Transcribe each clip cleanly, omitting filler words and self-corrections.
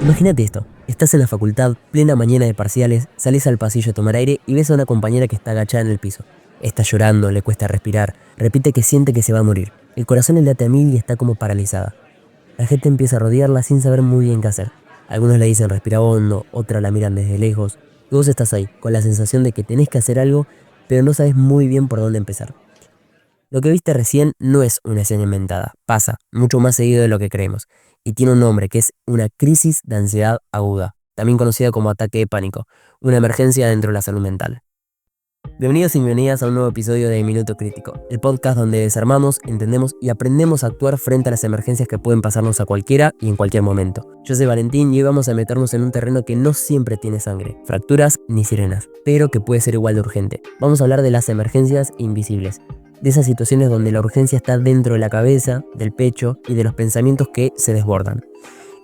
Imagínate esto, estás en la facultad, plena mañana de parciales, sales al pasillo a tomar aire y ves a una compañera que está agachada en el piso. Está llorando, le cuesta respirar, repite que siente que se va a morir. El corazón le late a mil y está como paralizada. La gente empieza a rodearla sin saber muy bien qué hacer. Algunos le dicen respira hondo, otras la miran desde lejos. Y vos estás ahí, con la sensación de que tenés que hacer algo, pero no sabes muy bien por dónde empezar. Lo que viste recién no es una escena inventada, pasa mucho más seguido de lo que creemos, y tiene un nombre que es una crisis de ansiedad aguda, también conocida como ataque de pánico, una emergencia dentro de la salud mental. Bienvenidos y bienvenidas a un nuevo episodio de Minuto Crítico, el podcast donde desarmamos, entendemos y aprendemos a actuar frente a las emergencias que pueden pasarnos a cualquiera y en cualquier momento. Yo soy Valentín y hoy vamos a meternos en un terreno que no siempre tiene sangre, fracturas ni sirenas, pero que puede ser igual de urgente. Vamos a hablar de las emergencias invisibles, de esas situaciones donde la urgencia está dentro de la cabeza, del pecho y de los pensamientos que se desbordan.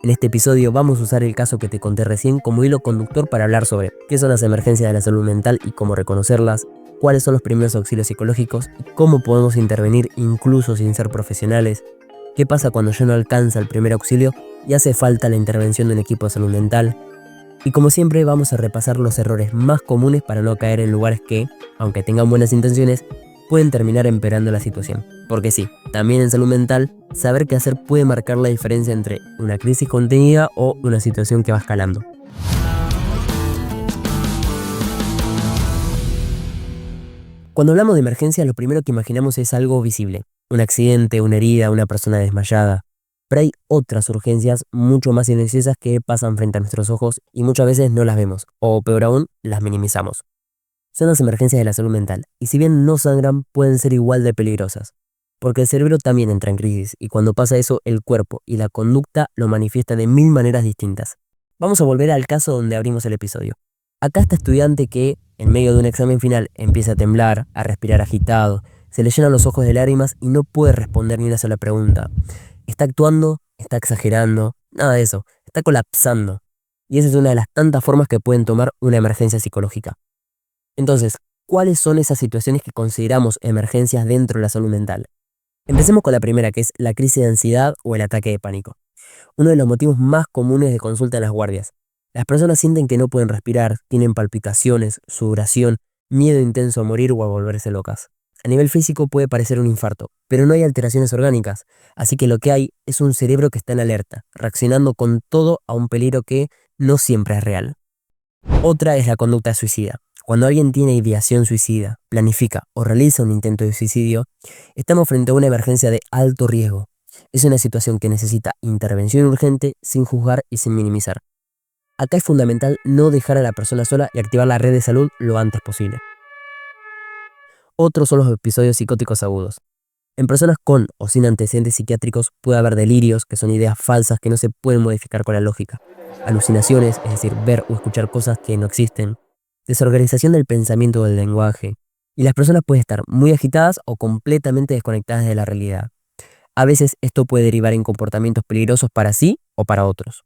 En este episodio vamos a usar el caso que te conté recién como hilo conductor para hablar sobre qué son las emergencias de la salud mental y cómo reconocerlas, cuáles son los primeros auxilios psicológicos y cómo podemos intervenir incluso sin ser profesionales, qué pasa cuando ya no alcanza el primer auxilio y hace falta la intervención de un equipo de salud mental. Y como siempre vamos a repasar los errores más comunes para no caer en lugares que, aunque tengan buenas intenciones, pueden terminar empeorando la situación. Porque sí, también en salud mental, saber qué hacer puede marcar la diferencia entre una crisis contenida o una situación que va escalando. Cuando hablamos de emergencia, lo primero que imaginamos es algo visible. Un accidente, una herida, una persona desmayada. Pero hay otras urgencias mucho más silenciosas que pasan frente a nuestros ojos y muchas veces no las vemos, o peor aún, las minimizamos. Son las emergencias de la salud mental, y si bien no sangran, pueden ser igual de peligrosas. Porque el cerebro también entra en crisis, y cuando pasa eso, el cuerpo y la conducta lo manifiestan de mil maneras distintas. Vamos a volver al caso donde abrimos el episodio. Acá está estudiante que, en medio de un examen final, empieza a temblar, a respirar agitado, se le llenan los ojos de lágrimas y no puede responder ni una sola pregunta. Está actuando, está exagerando, nada de eso, está colapsando. Y esa es una de las tantas formas que pueden tomar una emergencia psicológica. Entonces, ¿cuáles son esas situaciones que consideramos emergencias dentro de la salud mental? Empecemos con la primera, que es la crisis de ansiedad o el ataque de pánico. Uno de los motivos más comunes de consulta en las guardias. Las personas sienten que no pueden respirar, tienen palpitaciones, sudoración, miedo intenso a morir o a volverse locas. A nivel físico puede parecer un infarto, pero no hay alteraciones orgánicas, así que lo que hay es un cerebro que está en alerta, reaccionando con todo a un peligro que no siempre es real. Otra es la conducta suicida. Cuando alguien tiene ideación suicida, planifica o realiza un intento de suicidio, estamos frente a una emergencia de alto riesgo. Es una situación que necesita intervención urgente, sin juzgar y sin minimizar. Acá es fundamental no dejar a la persona sola y activar la red de salud lo antes posible. Otros son los episodios psicóticos agudos. En personas con o sin antecedentes psiquiátricos puede haber delirios, que son ideas falsas que no se pueden modificar con la lógica. Alucinaciones, es decir, ver o escuchar cosas que no existen. Desorganización del pensamiento o del lenguaje, y las personas pueden estar muy agitadas o completamente desconectadas de la realidad. A veces esto puede derivar en comportamientos peligrosos para sí o para otros.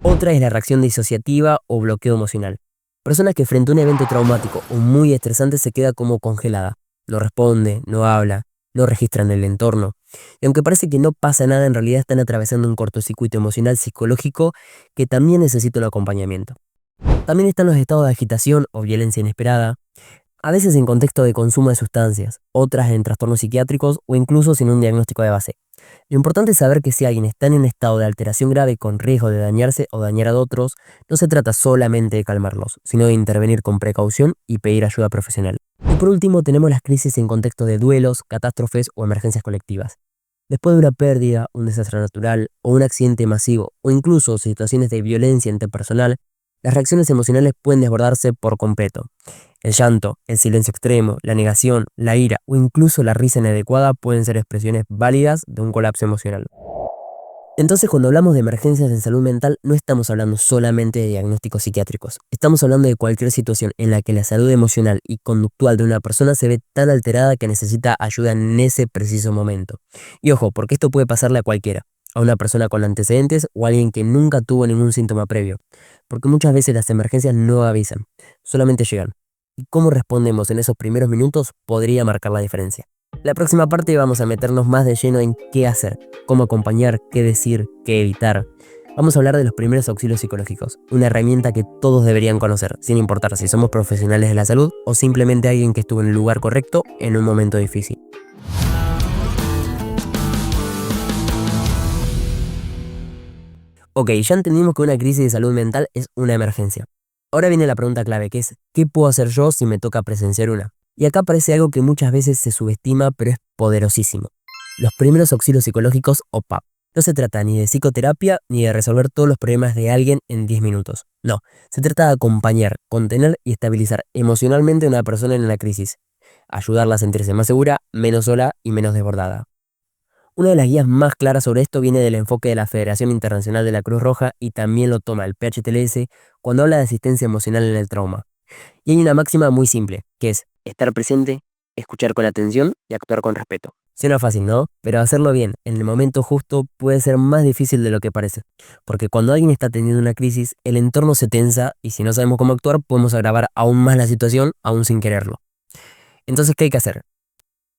Otra es la reacción disociativa o bloqueo emocional. Personas que frente a un evento traumático o muy estresante se queda como congelada. No responde, no habla, no registran el entorno. Y aunque parece que no pasa nada, en realidad están atravesando un cortocircuito emocional psicológico que también necesita un acompañamiento. También están los estados de agitación o violencia inesperada, a veces en contexto de consumo de sustancias, otras en trastornos psiquiátricos o incluso sin un diagnóstico de base. Lo importante es saber que si alguien está en un estado de alteración grave con riesgo de dañarse o dañar a otros, no se trata solamente de calmarlos, sino de intervenir con precaución y pedir ayuda profesional. Y por último tenemos las crisis en contexto de duelos, catástrofes o emergencias colectivas. Después de una pérdida, un desastre natural o un accidente masivo o incluso situaciones de violencia interpersonal, las reacciones emocionales pueden desbordarse por completo. El llanto, el silencio extremo, la negación, la ira o incluso la risa inadecuada pueden ser expresiones válidas de un colapso emocional. Entonces, cuando hablamos de emergencias en salud mental, no estamos hablando solamente de diagnósticos psiquiátricos. Estamos hablando de cualquier situación en la que la salud emocional y conductual de una persona se ve tan alterada que necesita ayuda en ese preciso momento. Y ojo, porque esto puede pasarle a cualquiera. A una persona con antecedentes o a alguien que nunca tuvo ningún síntoma previo, porque muchas veces las emergencias no avisan, solamente llegan. Y cómo respondemos en esos primeros minutos podría marcar la diferencia. La próxima parte vamos a meternos más de lleno en qué hacer, cómo acompañar, qué decir, qué evitar, Vamos a hablar de los primeros auxilios psicológicos, una herramienta que todos deberían conocer, sin importar si somos profesionales de la salud o simplemente alguien que estuvo en el lugar correcto en un momento difícil. Ok, ya entendimos que una crisis de salud mental es una emergencia. Ahora viene la pregunta clave, que es, ¿qué puedo hacer yo si me toca presenciar una? Y acá aparece algo que muchas veces se subestima, pero es poderosísimo. Los primeros auxilios psicológicos o PAP. No se trata ni de psicoterapia ni de resolver todos los problemas de alguien en 10 minutos. No, se trata de acompañar, contener y estabilizar emocionalmente a una persona en la crisis. Ayudarla a sentirse más segura, menos sola y menos desbordada. Una de las guías más claras sobre esto viene del enfoque de la Federación Internacional de la Cruz Roja y también lo toma el PHTLS cuando habla de asistencia emocional en el trauma. Y hay una máxima muy simple, que es estar presente, escuchar con atención y actuar con respeto. Suena fácil, ¿no? Pero hacerlo bien, en el momento justo, puede ser más difícil de lo que parece. Porque cuando alguien está teniendo una crisis, el entorno se tensa y si no sabemos cómo actuar, podemos agravar aún más la situación, aún sin quererlo. Entonces, ¿qué hay que hacer?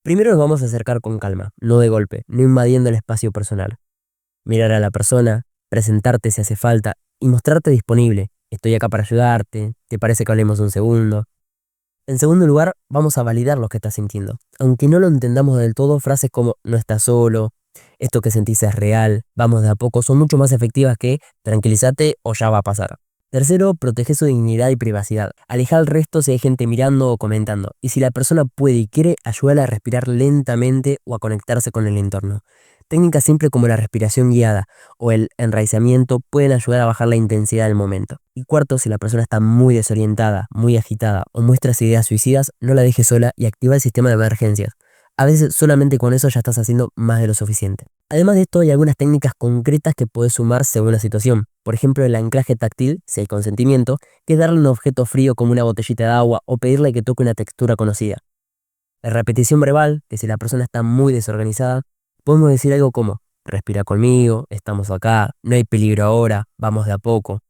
Primero nos vamos a acercar con calma, no de golpe, no invadiendo el espacio personal. Mirar a la persona, presentarte si hace falta y mostrarte disponible. Estoy acá para ayudarte, ¿te parece que hablemos un segundo? En segundo lugar, vamos a validar lo que estás sintiendo. Aunque no lo entendamos del todo, frases como no estás solo, esto que sentís es real, vamos de a poco, son mucho más efectivas que tranquilízate o ya va a pasar. Tercero, protege su dignidad y privacidad. Aleja al resto si hay gente mirando o comentando. Y si la persona puede y quiere, ayúdala a respirar lentamente o a conectarse con el entorno. Técnicas simples como la respiración guiada o el enraizamiento pueden ayudar a bajar la intensidad del momento. Y cuarto, si la persona está muy desorientada, muy agitada o muestra ideas suicidas, no la dejes sola y activa el sistema de emergencias. A veces solamente con eso ya estás haciendo más de lo suficiente. Además de esto, hay algunas técnicas concretas que puedes sumar según la situación. Por ejemplo, el anclaje táctil, si hay consentimiento, que es darle un objeto frío como una botellita de agua o pedirle que toque una textura conocida. La repetición verbal, que si la persona está muy desorganizada, podemos decir algo como, respira conmigo, estamos acá, no hay peligro ahora, vamos de a poco.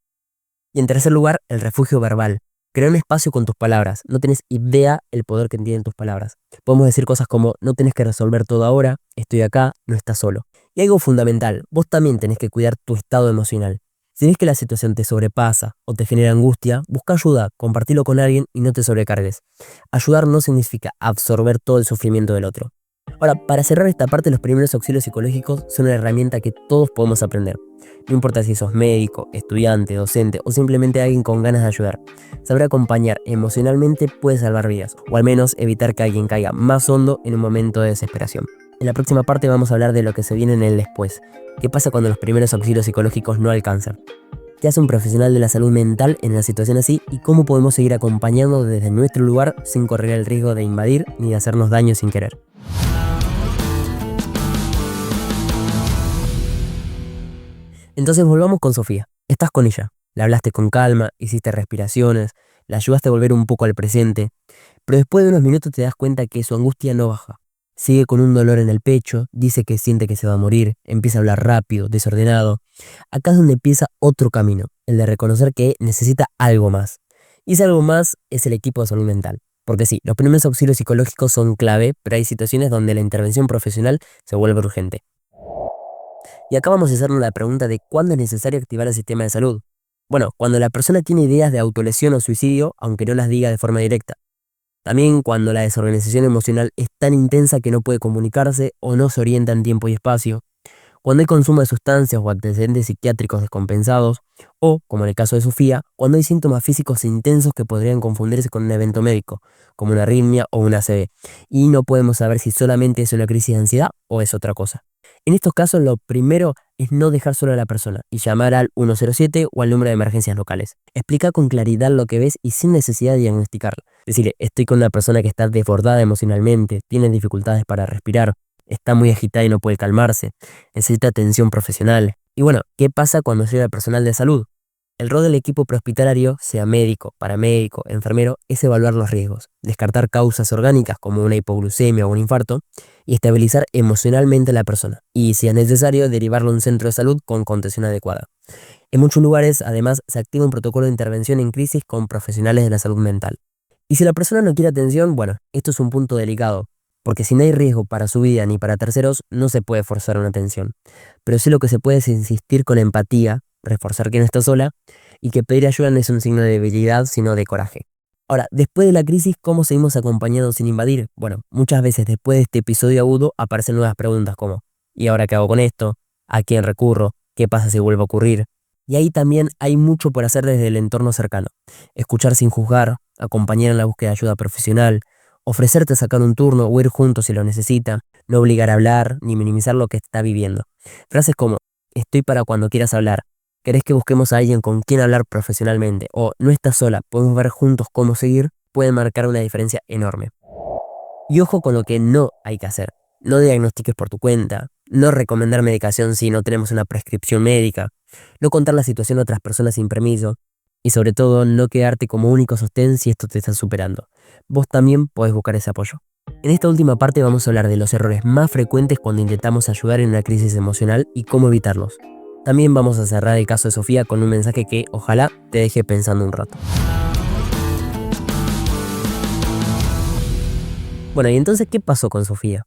Y en tercer lugar, el refugio verbal. Crea un espacio con tus palabras. No tienes idea el poder que tienen tus palabras. Podemos decir cosas como, no tienes que resolver todo ahora, estoy acá, no estás solo. Y algo fundamental, vos también tenés que cuidar tu estado emocional. Si ves que la situación te sobrepasa o te genera angustia, busca ayuda, compartilo con alguien y no te sobrecargues. Ayudar no significa absorber todo el sufrimiento del otro. Ahora, para cerrar esta parte, los primeros auxilios psicológicos son una herramienta que todos podemos aprender. No importa si sos médico, estudiante, docente o simplemente alguien con ganas de ayudar. Saber acompañar emocionalmente puede salvar vidas, o al menos evitar que alguien caiga más hondo en un momento de desesperación. En la próxima parte vamos a hablar de lo que se viene en el después. ¿Qué pasa cuando los primeros auxilios psicológicos no alcanzan? ¿Qué hace un profesional de la salud mental en una situación así y cómo podemos seguir acompañando desde nuestro lugar sin correr el riesgo de invadir ni de hacernos daño sin querer? Entonces volvamos con Sofía. Estás con ella. Le hablaste con calma, hiciste respiraciones, la ayudaste a volver un poco al presente, pero después de unos minutos te das cuenta que su angustia no baja. Sigue con un dolor en el pecho, dice que siente que se va a morir, empieza a hablar rápido, desordenado. Acá es donde empieza otro camino, el de reconocer que necesita algo más. Y ese algo más es el equipo de salud mental. Porque sí, los primeros auxilios psicológicos son clave, pero hay situaciones donde la intervención profesional se vuelve urgente. Y acá vamos a hacernos la pregunta de cuándo es necesario activar el sistema de salud. Bueno, cuando la persona tiene ideas de autolesión o suicidio, aunque no las diga de forma directa. También cuando la desorganización emocional es tan intensa que no puede comunicarse o no se orienta en tiempo y espacio. Cuando hay consumo de sustancias o antecedentes psiquiátricos descompensados. O, como en el caso de Sofía, cuando hay síntomas físicos intensos que podrían confundirse con un evento médico, como una arritmia o una ACV. Y no podemos saber si solamente es una crisis de ansiedad o es otra cosa. En estos casos, lo primero es no dejar sola a la persona y llamar al 107 o al número de emergencias locales. Explica con claridad lo que ves y sin necesidad de diagnosticarlo. Decirle, estoy con una persona que está desbordada emocionalmente, tiene dificultades para respirar, está muy agitada y no puede calmarse, necesita atención profesional. Y bueno, ¿qué pasa cuando llega el personal de salud? El rol del equipo prehospitalario, sea médico, paramédico, enfermero, es evaluar los riesgos, descartar causas orgánicas como una hipoglucemia o un infarto y estabilizar emocionalmente a la persona. Y si es necesario, derivarlo a un centro de salud con contención adecuada. En muchos lugares, además, se activa un protocolo de intervención en crisis con profesionales de la salud mental. Y si la persona no quiere atención, bueno, esto es un punto delicado, porque si no hay riesgo para su vida ni para terceros, no se puede forzar una atención. Pero sí lo que se puede es insistir con empatía, reforzar que no estás sola y que pedir ayuda no es un signo de debilidad, sino de coraje. Ahora, después de la crisis, ¿cómo seguimos acompañados sin invadir? Bueno, muchas veces después de este episodio agudo aparecen nuevas preguntas como ¿y ahora qué hago con esto? ¿A quién recurro? ¿Qué pasa si vuelve a ocurrir? Y ahí también hay mucho por hacer desde el entorno cercano. Escuchar sin juzgar, acompañar en la búsqueda de ayuda profesional, ofrecerte a sacar un turno o ir juntos si lo necesita, no obligar a hablar ni minimizar lo que está viviendo. Frases como estoy para cuando quieras hablar, querés que busquemos a alguien con quien hablar profesionalmente o no estás sola, podemos ver juntos cómo seguir, pueden marcar una diferencia enorme. Y ojo con lo que no hay que hacer. No diagnostiques por tu cuenta, no recomendar medicación si no tenemos una prescripción médica, no contar la situación a otras personas sin permiso y sobre todo no quedarte como único sostén si esto te está superando. Vos también podés buscar ese apoyo. En esta última parte vamos a hablar de los errores más frecuentes cuando intentamos ayudar en una crisis emocional y cómo evitarlos. También vamos a cerrar el caso de Sofía con un mensaje que ojalá te deje pensando un rato. Bueno, y entonces, ¿qué pasó con Sofía?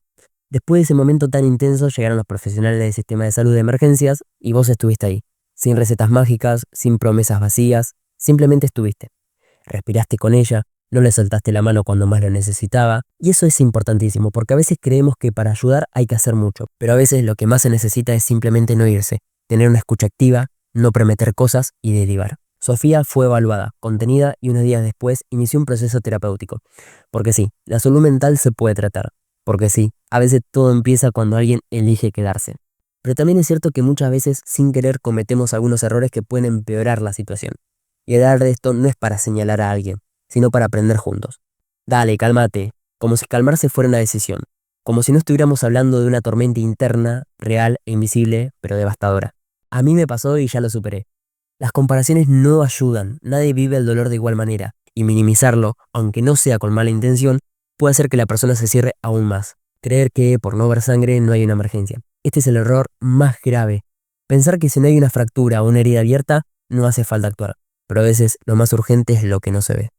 Después de ese momento tan intenso llegaron los profesionales del sistema de salud de emergencias y vos estuviste ahí, sin recetas mágicas, sin promesas vacías, simplemente estuviste. Respiraste con ella, no le soltaste la mano cuando más lo necesitaba, y eso es importantísimo porque a veces creemos que para ayudar hay que hacer mucho, pero a veces lo que más se necesita es simplemente no irse, tener una escucha activa, no prometer cosas y derivar. Sofía fue evaluada, contenida y unos días después inició un proceso terapéutico. Porque sí, la salud mental se puede tratar. Porque sí, a veces todo empieza cuando alguien elige quedarse. Pero también es cierto que muchas veces sin querer cometemos algunos errores que pueden empeorar la situación. Y hablar de esto no es para señalar a alguien, sino para aprender juntos. Dale, cálmate, como si calmarse fuera una decisión. Como si no estuviéramos hablando de una tormenta interna, real e invisible, pero devastadora. A mí me pasó y ya lo superé. Las comparaciones no ayudan, nadie vive el dolor de igual manera, y minimizarlo, aunque no sea con mala intención, puede hacer que la persona se cierre aún más. Creer que por no ver sangre no hay una emergencia. Este es el error más grave. Pensar que si no hay una fractura o una herida abierta, no hace falta actuar. Pero a veces lo más urgente es lo que no se ve.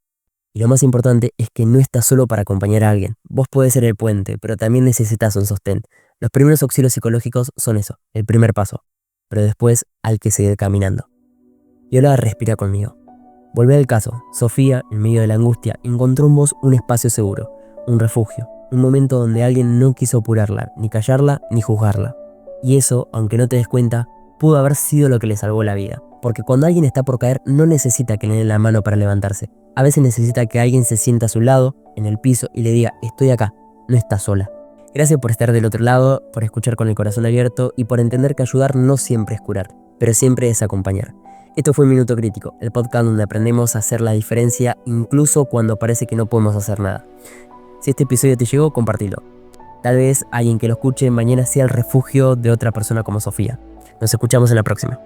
Y lo más importante es que no estás solo para acompañar a alguien. Vos podés ser el puente, pero también necesitas un sostén. Los primeros auxilios psicológicos son eso, el primer paso. Pero después hay que seguir caminando. Y ahora respira conmigo. Volvé al caso. Sofía, en medio de la angustia, encontró en vos un espacio seguro, un refugio, un momento donde alguien no quiso apurarla, ni callarla, ni juzgarla. Y eso, aunque no te des cuenta, pudo haber sido lo que le salvó la vida. Porque cuando alguien está por caer, no necesita que le den la mano para levantarse. A veces necesita que alguien se sienta a su lado, en el piso, y le diga, estoy acá, no estás sola. Gracias por estar del otro lado, por escuchar con el corazón abierto y por entender que ayudar no siempre es curar, pero siempre es acompañar. Esto fue Minuto Crítico, el podcast donde aprendemos a hacer la diferencia incluso cuando parece que no podemos hacer nada. Si este episodio te llegó, compartilo. Tal vez alguien que lo escuche mañana sea el refugio de otra persona como Sofía. Nos escuchamos en la próxima.